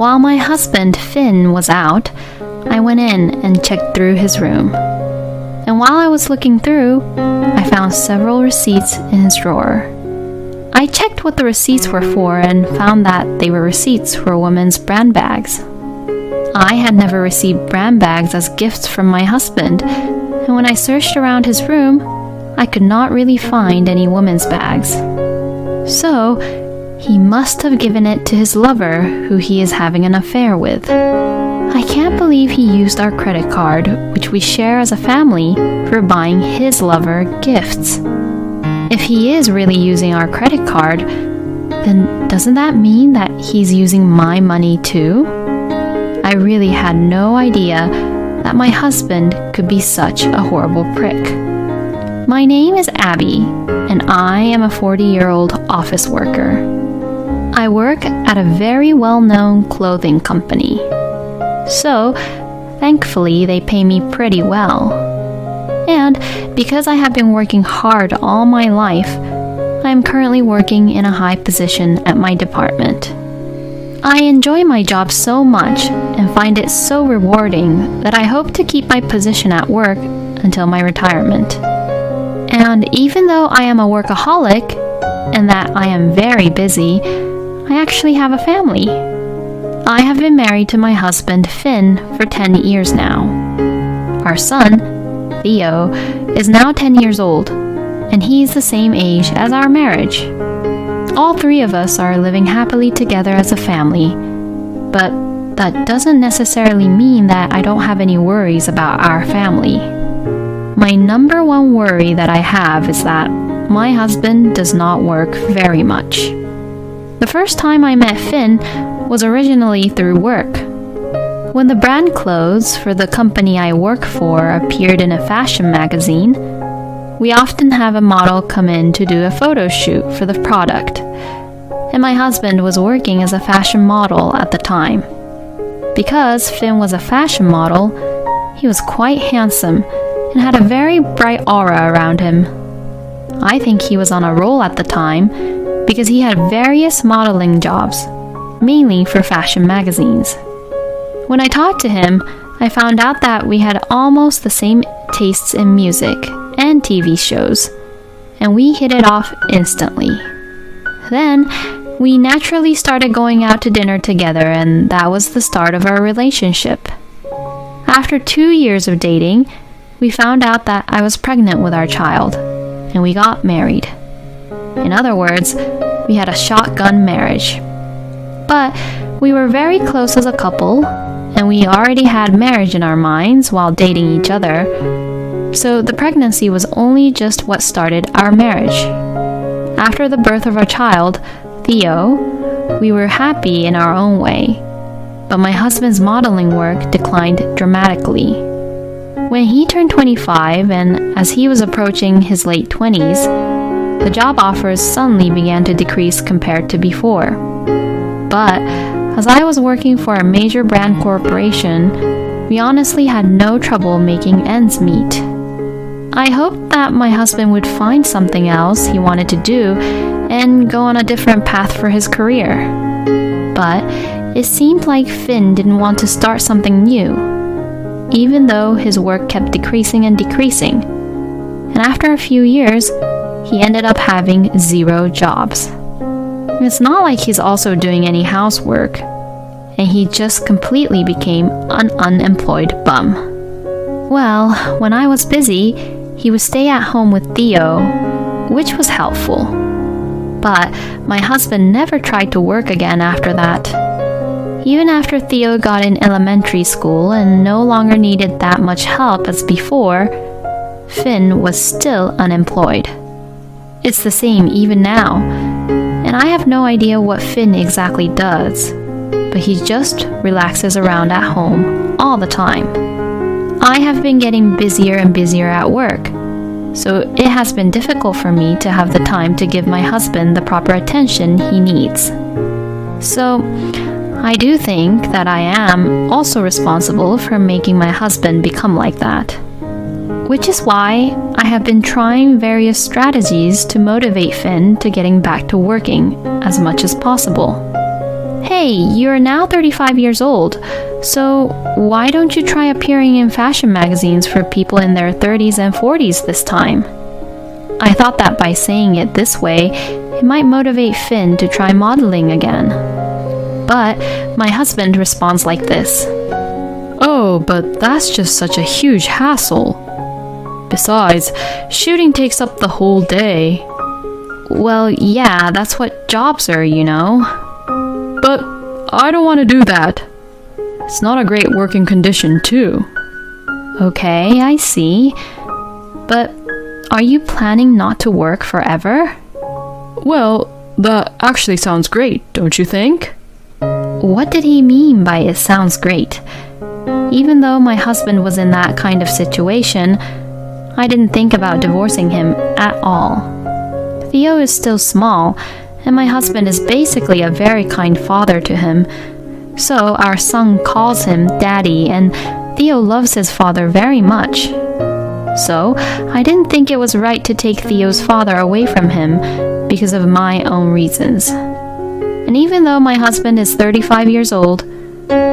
While my husband, Finn, was out, I went in and checked through his room. And while I was looking through, I found several receipts in his drawer. I checked what the receipts were for and found that they were receipts for women's brand bags. I had never received brand bags as gifts from my husband, and when I searched around his room, I could not really find any women's bags. So, he must have given it to his lover, who he is having an affair with. I can't believe he used our credit card, which we share as a family, for buying his lover gifts. If he is really using our credit card, then doesn't that mean that he's using my money too? I really had no idea that my husband could be such a horrible prick. My name is Abby, and I am a 40-year-old office worker. I work at a very well-known clothing company. So, thankfully, they pay me pretty well. And because I have been working hard all my life, I am currently working in a high position at my department. I enjoy my job so much and find it so rewarding that I hope to keep my position at work until my retirement. And even though I am a workaholic and that I am very busy, I actually have a family. I have been married to my husband, Finn, for 10 years now. Our son, Theo, is now 10 years old, and he's the same age as our marriage. All three of us are living happily together as a family, but that doesn't necessarily mean that I don't have any worries about our family. My number one worry that I have is that my husband does not work very much. The first time I met Finn was originally through work. When the brand clothes for the company I work for appeared in a fashion magazine, we often have a model come in to do a photo shoot for the product, and my husband was working as a fashion model at the time. Because Finn was a fashion model, he was quite handsome and had a very bright aura around him. I think he was on a roll at the time because he had various modeling jobs, mainly for fashion magazines. When I talked to him, I found out that we had almost the same tastes in music and TV shows, and we hit it off instantly. Then, we naturally started going out to dinner together, and that was the start of our relationship. After 2 years of dating, we found out that I was pregnant with our child, and we got married. In other words, we had a shotgun marriage. But we were very close as a couple, and we already had marriage in our minds while dating each other, so the pregnancy was only just what started our marriage. After the birth of our child, Theo, we were happy in our own way, but my husband's modeling work declined dramatically. When he turned 25 and as he was approaching his late 20s, the job offers suddenly began to decrease compared to before. But as I was working for a major brand corporation, we honestly had no trouble making ends meet. I hoped that my husband would find something else he wanted to do and go on a different path for his career. But it seemed like Finn didn't want to start something new, even though his work kept decreasing and decreasing. And after a few years, he ended up having 0 jobs. It's not like he's also doing any housework, and he just completely became an unemployed bum. Well, when I was busy, he would stay at home with Theo, which was helpful. But my husband never tried to work again after that. Even after Theo got in elementary school and no longer needed that much help as before, Finn was still unemployed. It's the same even now, and I have no idea what Finn exactly does, but he just relaxes around at home all the time. I have been getting busier and busier at work, so it has been difficult for me to have the time to give my husband the proper attention he needs. So, I do think that I am also responsible for making my husband become like that. Which is why I have been trying various strategies to motivate Finn to getting back to working as much as possible. Hey, you're now 35 years old, so why don't you try appearing in fashion magazines for people in their 30s and 40s this time? I thought that by saying it this way, it might motivate Finn to try modeling again. But my husband responds like this. Oh, but that's just such a huge hassle. Besides, shooting takes up the whole day. Well, yeah, that's what jobs are, you know. But I don't want to do that. It's not a great working condition, too. Okay, I see. But are you planning not to work forever? Well, that actually sounds great, don't you think? What did he mean by it sounds great? Even though my husband was in that kind of situation, I didn't think about divorcing him at all. Theo is still small, and my husband is basically a very kind father to him. So our son calls him Daddy, and Theo loves his father very much. So I didn't think it was right to take Theo's father away from him because of my own reasons. And even though my husband is 35 years old,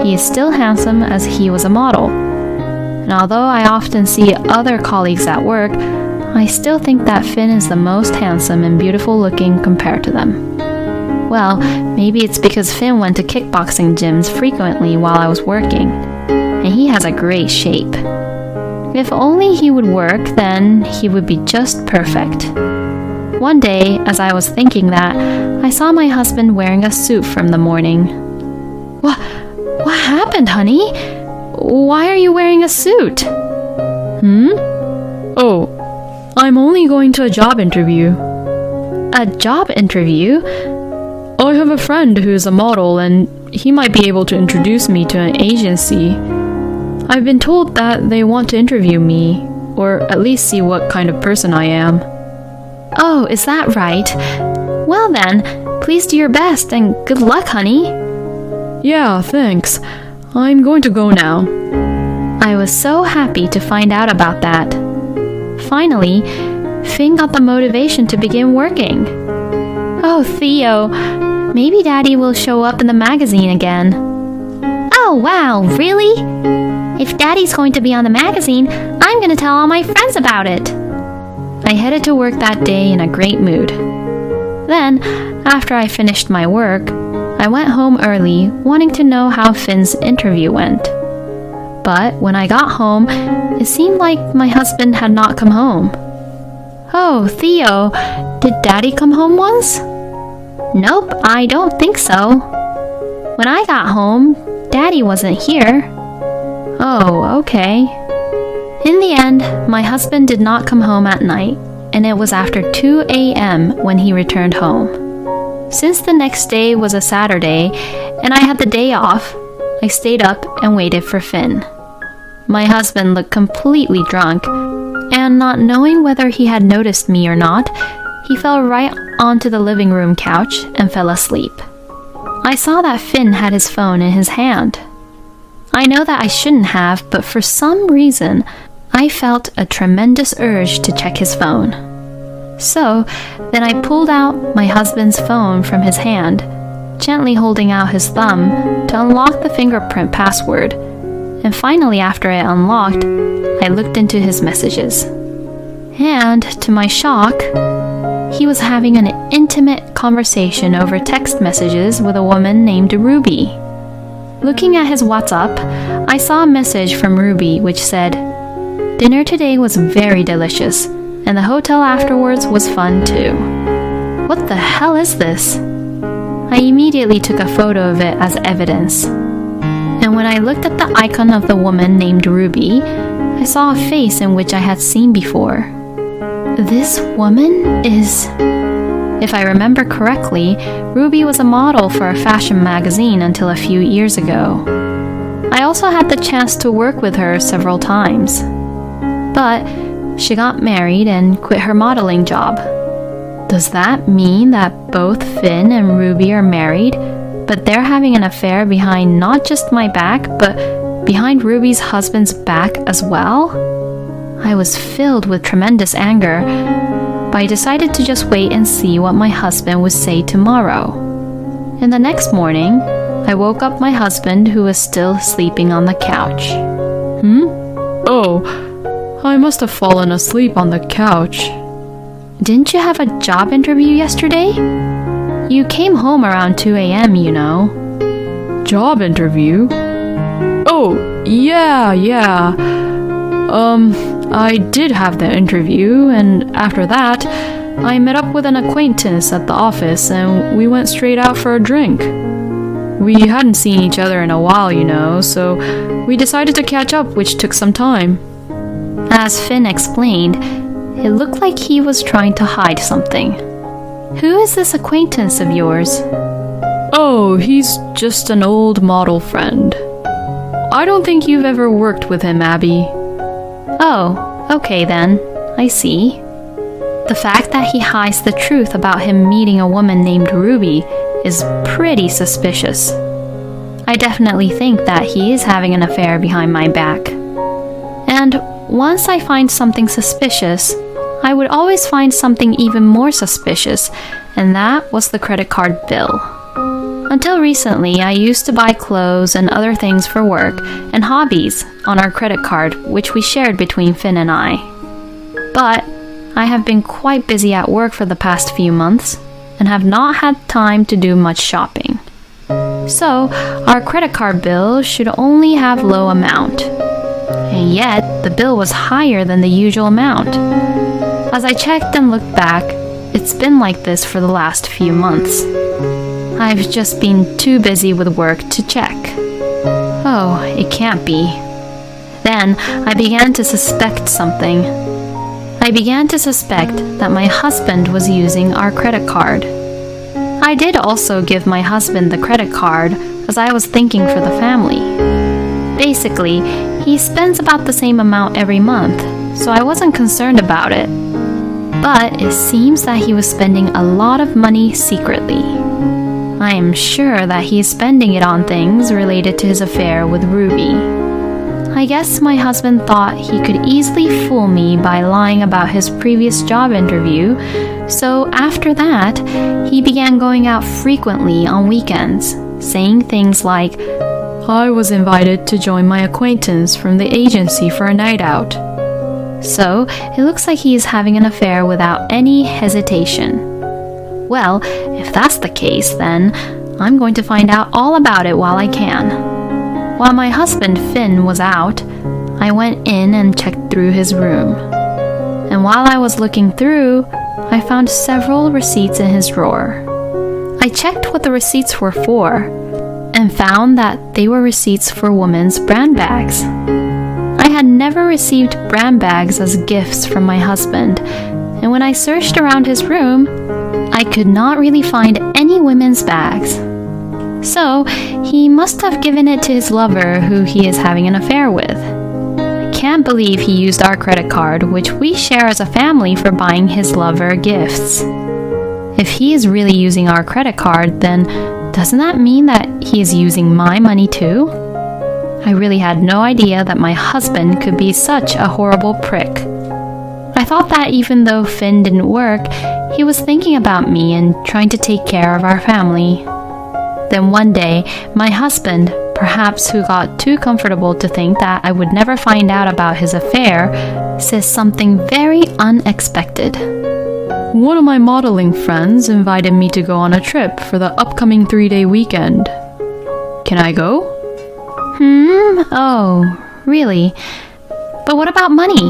he is still handsome as he was a model. And although I often see other colleagues at work, I still think that Finn is the most handsome and beautiful looking compared to them. Well, maybe it's because Finn went to kickboxing gyms frequently while I was working, and he has a great shape. If only he would work, then he would be just perfect. One day, as I was thinking that, I saw my husband wearing a suit from the morning. What happened, honey? Why are you wearing a suit? Oh, I'm only going to a job interview. A job interview? I have a friend who's a model, and he might be able to introduce me to an agency. I've been told that they want to interview me, or at least see what kind of person I am. Oh, is that right? Well then, please do your best, and good luck, honey. Yeah, thanks. I'm going to go now. I was so happy to find out about that. Finally, Finn got the motivation to begin working. Oh, Theo, maybe Daddy will show up in the magazine again. Oh, wow, really? If Daddy's going to be on the magazine, I'm going to tell all my friends about it. I headed to work that day in a great mood. Then, after I finished my work, I went home early, wanting to know how Finn's interview went. But when I got home, it seemed like my husband had not come home. Oh, Theo, did Daddy come home once? Nope, I don't think so. When I got home, Daddy wasn't here. Oh, okay. In the end, my husband did not come home at night, and it was after 2 a.m. when he returned home. Since the next day was a Saturday, and I had the day off, I stayed up and waited for Finn. My husband looked completely drunk, and not knowing whether he had noticed me or not, he fell right onto the living room couch and fell asleep. I saw that Finn had his phone in his hand. I know that I shouldn't have, but for some reason, I felt a tremendous urge to check his phone. So, then I pulled out my husband's phone from his hand, gently holding out his thumb to unlock the fingerprint password. And finally, after it unlocked, I looked into his messages. And, to my shock, he was having an intimate conversation over text messages with a woman named Ruby. Looking at his WhatsApp, I saw a message from Ruby which said, "Dinner today was very delicious, and the hotel afterwards was fun too." What the hell is this? I immediately took a photo of it as evidence. And when I looked at the icon of the woman named Ruby, I saw a face in which I had seen before. This woman is... If I remember correctly, Ruby was a model for a fashion magazine until a few years ago. I also had the chance to work with her several times. But she got married and quit her modeling job. Does that mean that both Finn and Ruby are married, but they're having an affair behind not just my back, but behind Ruby's husband's back as well? I was filled with tremendous anger, but I decided to just wait and see what my husband would say tomorrow. And the next morning, I woke up my husband, who was still sleeping on the couch. Oh, I must have fallen asleep on the couch. Didn't you have a job interview yesterday? You came home around 2 a.m., you know. Job interview? Oh, yeah. I did have the interview, and after that, I met up with an acquaintance at the office and we went straight out for a drink. We hadn't seen each other in a while, you know, so we decided to catch up, which took some time. As Finn explained, it looked like he was trying to hide something. Who is this acquaintance of yours? Oh, he's just an old model friend. I don't think you've ever worked with him, Abby. Oh, okay then. I see. The fact that he hides the truth about him meeting a woman named Ruby is pretty suspicious. I definitely think that he is having an affair behind my back. And once I find something suspicious, I would always find something even more suspicious, and that was the credit card bill. Until recently, I used to buy clothes and other things for work and hobbies on our credit card, which we shared between Finn and I. But I have been quite busy at work for the past few months and have not had time to do much shopping. So, our credit card bill should only have low amount. And yet, the bill was higher than the usual amount. As I checked and looked back, it's been like this for the last few months. I've just been too busy with work to check. Oh, it can't be. Then I began to suspect something. I began to suspect that my husband was using our credit card. I did also give my husband the credit card as I was thinking for the family. Basically, he spends about the same amount every month, so I wasn't concerned about it. But it seems that he was spending a lot of money secretly. I am sure that he is spending it on things related to his affair with Ruby. I guess my husband thought he could easily fool me by lying about his previous job interview, so after that, he began going out frequently on weekends, saying things like, I was invited to join my acquaintance from the agency for a night out. So, it looks like he is having an affair without any hesitation. Well, if that's the case, then I'm going to find out all about it while I can. While my husband Finn was out, I went in and checked through his room. And while I was looking through, I found several receipts in his drawer. I checked what the receipts were for, and found that they were receipts for women's brand bags. I had never received brand bags as gifts from my husband, and when I searched around his room, I could not really find any women's bags. So, he must have given it to his lover, who he is having an affair with. I can't believe he used our credit card, which we share as a family, for buying his lover gifts. If he is really using our credit card, then doesn't that mean that he is using my money too? I really had no idea that my husband could be such a horrible prick. I thought that even though Finn didn't work, he was thinking about me and trying to take care of our family. Then one day, my husband, perhaps who got too comfortable to think that I would never find out about his affair, says something very unexpected. One of my modeling friends invited me to go on a trip for the upcoming 3-day weekend. Can I go? Oh, really? But what about money?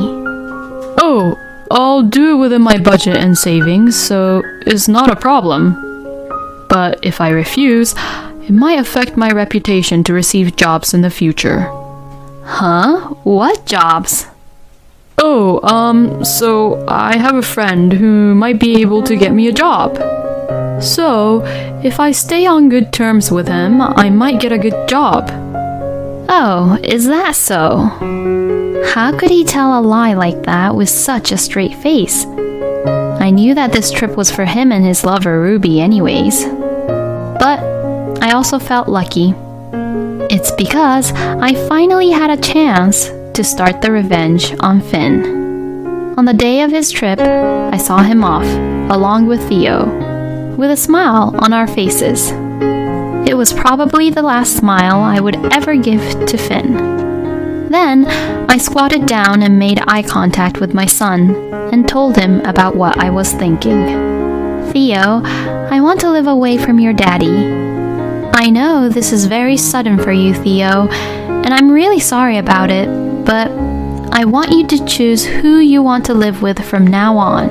Oh, I'll do it within my budget and savings, so it's not a problem. But if I refuse, it might affect my reputation to receive jobs in the future. Huh? What jobs? Oh, so I have a friend who might be able to get me a job. So, if I stay on good terms with him, I might get a good job. Oh, is that so? How could he tell a lie like that with such a straight face? I knew that this trip was for him and his lover Ruby anyways. But I also felt lucky. It's because I finally had a chance to start the revenge on Finn. On the day of his trip, I saw him off, along with Theo, with a smile on our faces. It was probably the last smile I would ever give to Finn. Then I squatted down and made eye contact with my son and told him about what I was thinking. Theo, I want to live away from your daddy. I know this is very sudden for you, Theo, and I'm really sorry about it, but I want you to choose who you want to live with from now on.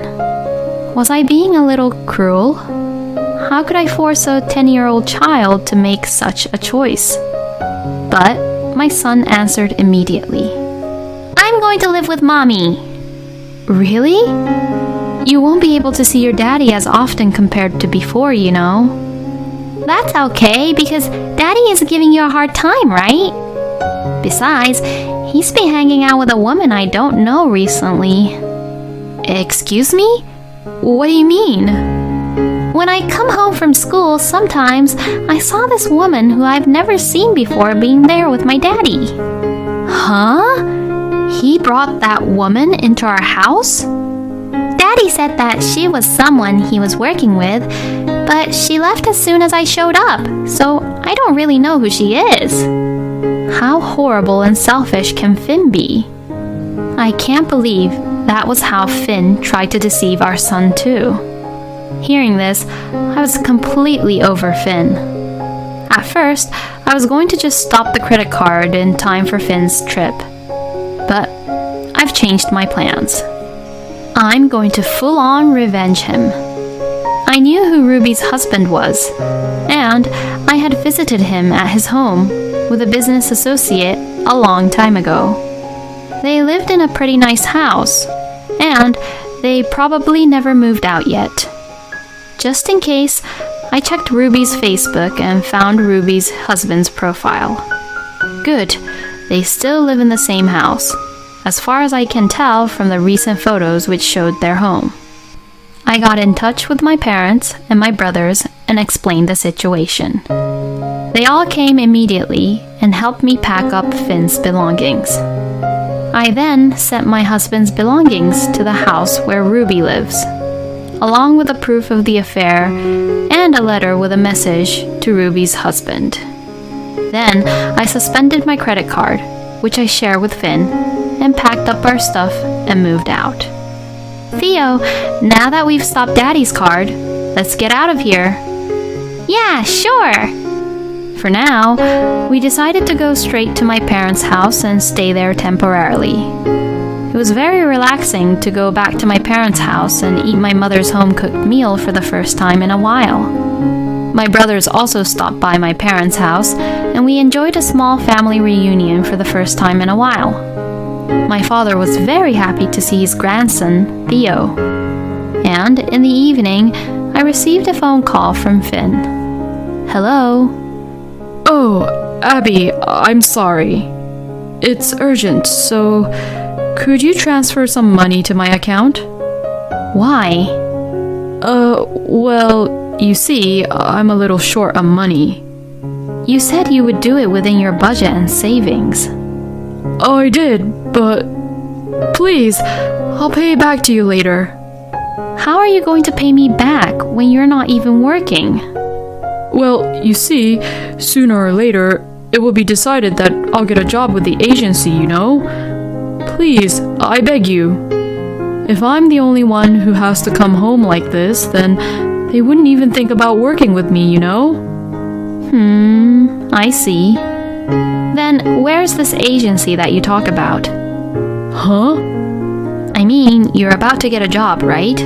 Was I being a little cruel? How could I force a 10-year-old child to make such a choice? But my son answered immediately. I'm going to live with Mommy. Really? You won't be able to see your daddy as often compared to before, you know. That's okay, because Daddy is giving you a hard time, right? Besides, he's been hanging out with a woman I don't know recently. Excuse me? What do you mean? When I come home from school, sometimes I saw this woman who I've never seen before being there with my daddy. Huh? He brought that woman into our house? Daddy said that she was someone he was working with, but she left as soon as I showed up, so I don't really know who she is. How horrible and selfish can Finn be? I can't believe that was how Finn tried to deceive our son too. Hearing this, I was completely over Finn. At first, I was going to just stop the credit card in time for Finn's trip. But I've changed my plans. I'm going to full-on revenge him. I knew who Ruby's husband was, and I had visited him at his home with a business associate a long time ago. They lived in a pretty nice house, and they probably never moved out yet. Just in case, I checked Ruby's Facebook and found Ruby's husband's profile. Good, they still live in the same house, as far as I can tell from the recent photos which showed their home. I got in touch with my parents and my brothers and explained the situation. They all came immediately and helped me pack up Finn's belongings. I then sent my husband's belongings to the house where Ruby lives, along with a proof of the affair and a letter with a message to Ruby's husband. Then I suspended my credit card, which I share with Finn, and packed up our stuff and moved out. Theo, now that we've stopped Daddy's card, let's get out of here. Yeah, sure. For now, we decided to go straight to my parents' house and stay there temporarily. It was very relaxing to go back to my parents' house and eat my mother's home-cooked meal for the first time in a while. My brothers also stopped by my parents' house, and we enjoyed a small family reunion for the first time in a while. My father was very happy to see his grandson, Theo. And in the evening, I received a phone call from Finn. Hello? Oh, Abby, I'm sorry. It's urgent, so could you transfer some money to my account? Why? Well, you see, I'm a little short on money. You said you would do it within your budget and savings. I did, but please, I'll pay it back to you later. How are you going to pay me back when you're not even working? Well, you see, sooner or later, it will be decided that I'll get a job with the agency, you know? Please, I beg you. If I'm the only one who has to come home like this, then they wouldn't even think about working with me, you know? I see. Then where's this agency that you talk about? Huh? I mean, you're about to get a job, right?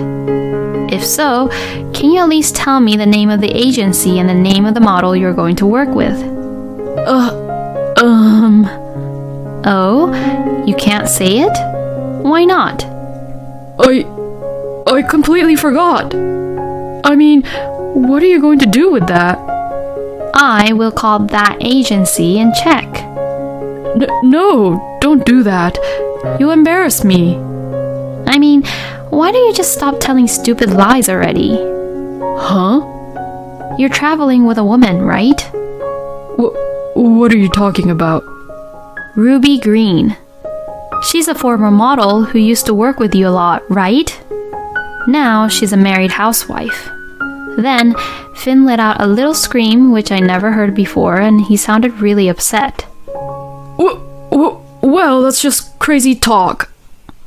If so, can you at least tell me the name of the agency and the name of the model you're going to work with? Oh, you can't say it? Why not? I completely forgot. I mean, what are you going to do with that? I will call that agency and check. No, don't do that. You'll embarrass me. I mean, why don't you just stop telling stupid lies already? Huh? You're traveling with a woman, right? What are you talking about? Ruby Green. She's a former model who used to work with you a lot, right? Now she's a married housewife. Then, Finn let out a little scream which I never heard before, and he sounded really upset. Well, that's just crazy talk.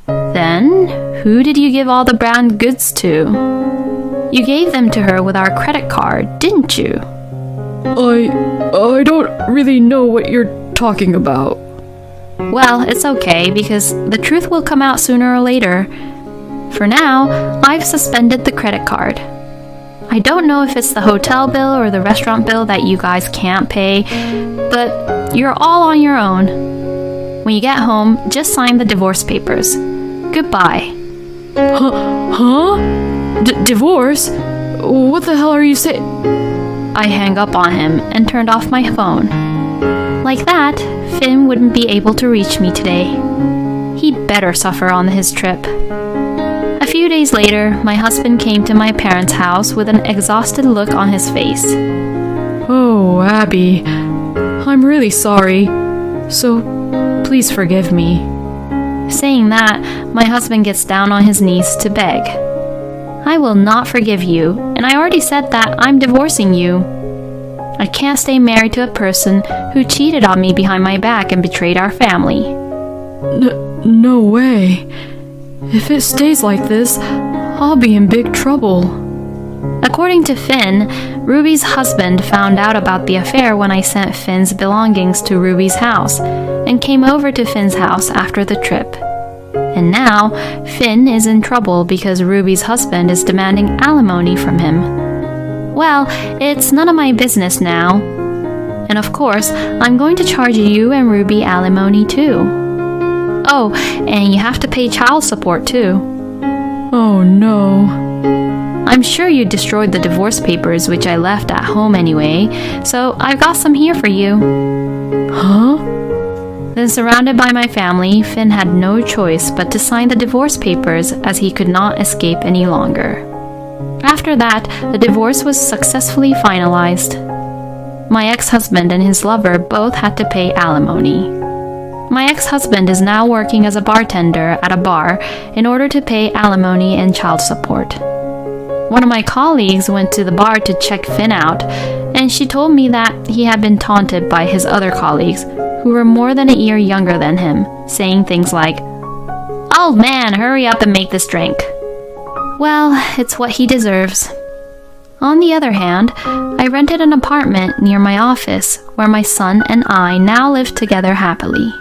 Then, who did you give all the brand goods to? You gave them to her with our credit card, didn't you? I don't really know what you're talking about. Well, it's okay, because the truth will come out sooner or later. For now, I've suspended the credit card. I don't know if it's the hotel bill or the restaurant bill that you guys can't pay, but you're all on your own. When you get home, just sign the divorce papers. Goodbye. Huh? Divorce? What the hell are you saying? I hang up on him and turned off my phone. Like that, Finn wouldn't be able to reach me today. He'd better suffer on his trip. A few days later, my husband came to my parents' house with an exhausted look on his face. Oh, Abby, I'm really sorry. So, please forgive me. Saying that, my husband gets down on his knees to beg. I will not forgive you, and I already said that I'm divorcing you. I can't stay married to a person who cheated on me behind my back and betrayed our family. No way. If it stays like this, I'll be in big trouble. According to Finn, Ruby's husband found out about the affair when I sent Finn's belongings to Ruby's house and came over to Finn's house after the trip. And now, Finn is in trouble because Ruby's husband is demanding alimony from him. Well, it's none of my business now. And of course, I'm going to charge you and Ruby alimony too. Oh, and you have to pay child support too. Oh no. I'm sure you destroyed the divorce papers which I left at home anyway, so I've got some here for you. Huh? Then, surrounded by my family, Finn had no choice but to sign the divorce papers as he could not escape any longer. After that, the divorce was successfully finalized. My ex-husband and his lover both had to pay alimony. My ex-husband is now working as a bartender at a bar in order to pay alimony and child support. One of my colleagues went to the bar to check Finn out, and she told me that he had been taunted by his other colleagues, who were more than a year younger than him, saying things like, "Old man, hurry up and make this drink." Well, it's what he deserves. On the other hand, I rented an apartment near my office where my son and I now live together happily.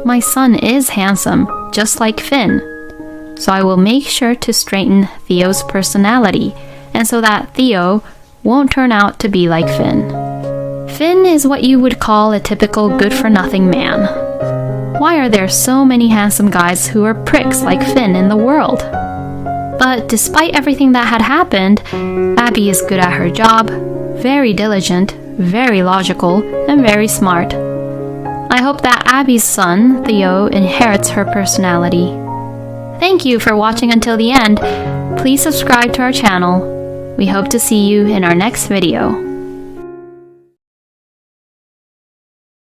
My son is handsome, just like Finn, so I will make sure to straighten Theo's personality, and so that Theo won't turn out to be like Finn. Finn is what you would call a typical good-for-nothing man. Why are there so many handsome guys who are pricks like Finn in the world? But despite everything that had happened, Abby is good at her job, very diligent, very logical, and very smart. I hope that Abby's son, Theo, inherits her personality. Thank you for watching until the end. Please subscribe to our channel. We hope to see you in our next video.